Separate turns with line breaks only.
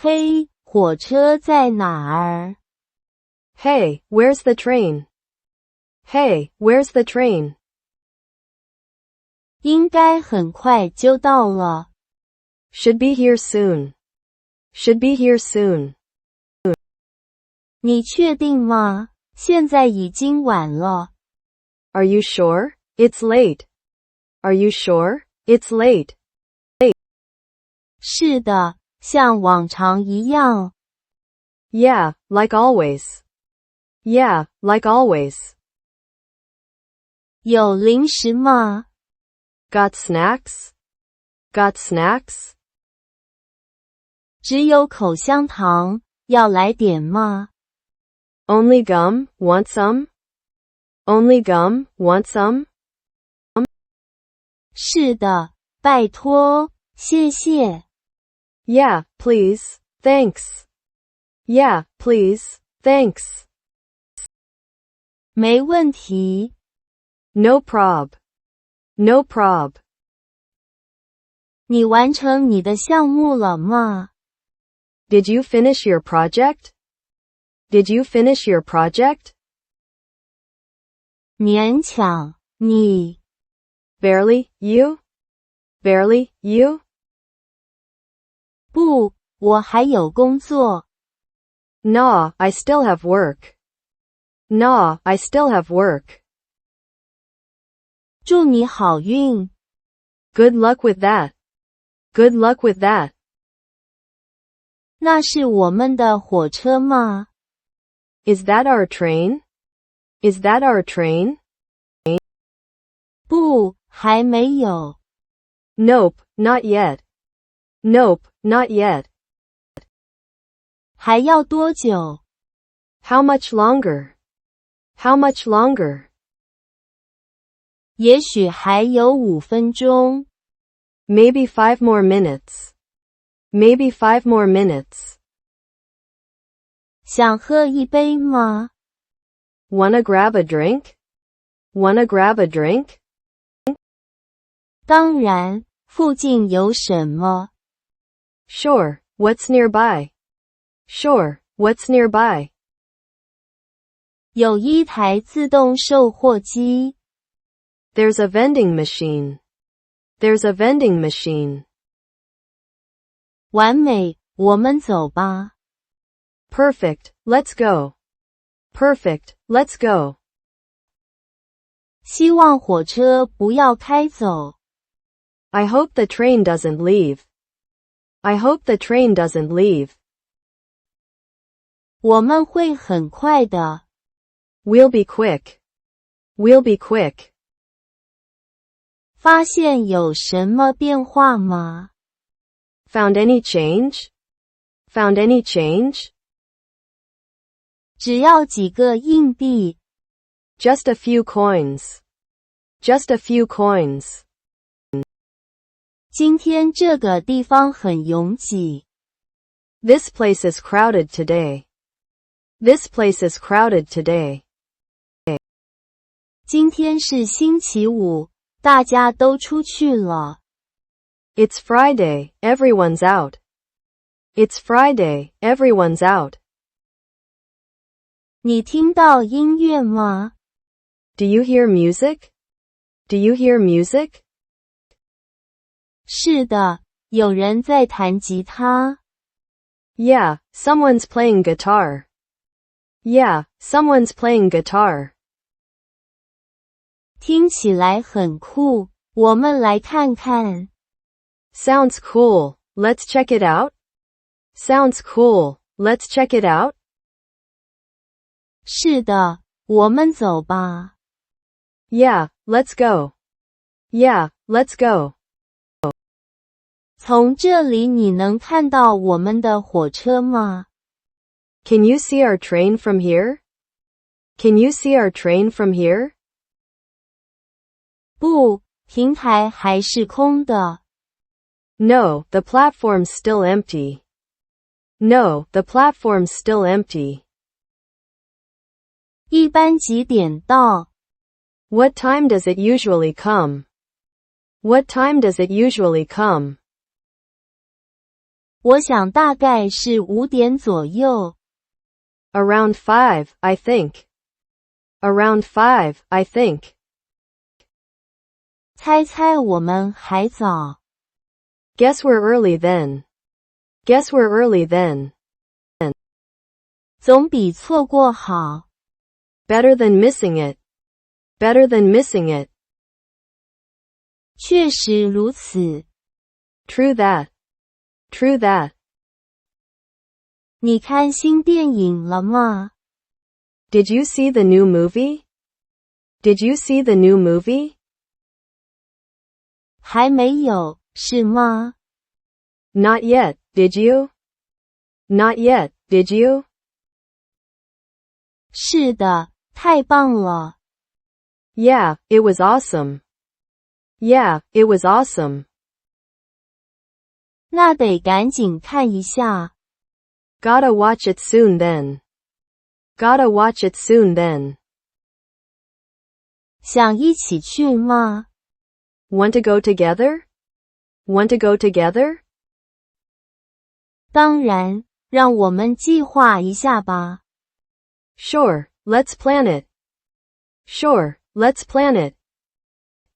嘿，火车在哪儿？
Hey, where's the train? Hey, where's the train?
应该很快就到了。
Should be here soon. Should be here soon.
你确定吗？现在已经晚了。
Are you sure? It's late. Are you sure? It's late.
是的，像往常一样。
Yeah, like always. Yeah, like always.
有零食吗？
Got snacks? Got snacks?
只有口香糖，要来点吗？
Only gum? Want some? Only gum? Want some?
是的，拜托，谢谢。
Yeah, please. Thanks. Yeah, please. Thanks.
没问题。
No prob. No prob.
你完成你的项目了吗？
Did you finish your project? Did you finish your project?
勉强，你。
Barely, you? Barely, you?
不，我还有工作。
Nah, I still have work. Nah, I still have work.
祝你好运。
Good luck with that. Good luck with that.
那是我们的火车吗？
Is that our train? Is that our train?
不，还没有。
Nope, not yet. Nope, not yet.
还要多久？
How much longer? How much longer?
也许还有5分钟。
Maybe 5 more minutes. Maybe 5 more minutes.
想喝一杯吗？
Wanna grab a drink? Wanna grab a drink?
当然，附近有什么？
Sure, what's nearby? Sure, what's nearby?
有一台自动售货机。
There's a vending machine. There's a vending machine.
完美，我们走吧。
Perfect, let's go. Perfect, let's go.
希望火车不要开走。
I hope the train doesn't leave. I hope the train doesn't leave.
我们会很快的。
We'll be quick. We'll be quick.
发现有什么变化吗？
Found any change? Found any change?
只要几个硬币。
Just a few coins. Just a few coins.
今天这个地方很拥挤。
This place is crowded today. This place is crowded today.
今天是星期五，大家都出去了。
It's Friday, everyone's out. It's Friday, everyone's out.
你听到音乐吗？
Do you hear music? Do you hear music?
是的，有人在弹吉他。
Yeah, someone's playing guitar. Yeah, someone's playing guitar.
听起来很酷，我们来看看。
Sounds cool. Let's check it out. Sounds cool. Let's check it out.
是的，我们走吧。
Yeah, let's go. Yeah, let's go.
从这里你能看到我们的火车吗？
Can you see our train from here? Can you see our train from here?
不，平台还是空的。
No, the platform's still empty. No, the platform's still empty.
一般几点到？
What time does it usually come? What time does it usually come?
我想大概是5点左右。
Around 5, I think. Around 5, I think.
猜猜我们还早。
Guess we're early then. Guess we're early then.
总比错过好。
Better than missing it. Better than missing it.
确实如此。
True that. True that.
你看新电影了吗？
Did you see the new movie? Did you see the new movie?
还没有，是吗？
Not yet, did you? Not yet, did you?
是的，太棒了。
Yeah, it was awesome. Yeah, it was awesome.
那得赶紧看一下。
Gotta watch it soon then. Gotta watch it soon then.
想一起去吗？
Want to go together? Want to go together?
当然，让我们计划一下吧。
Sure, let's plan it. Sure, let's plan it.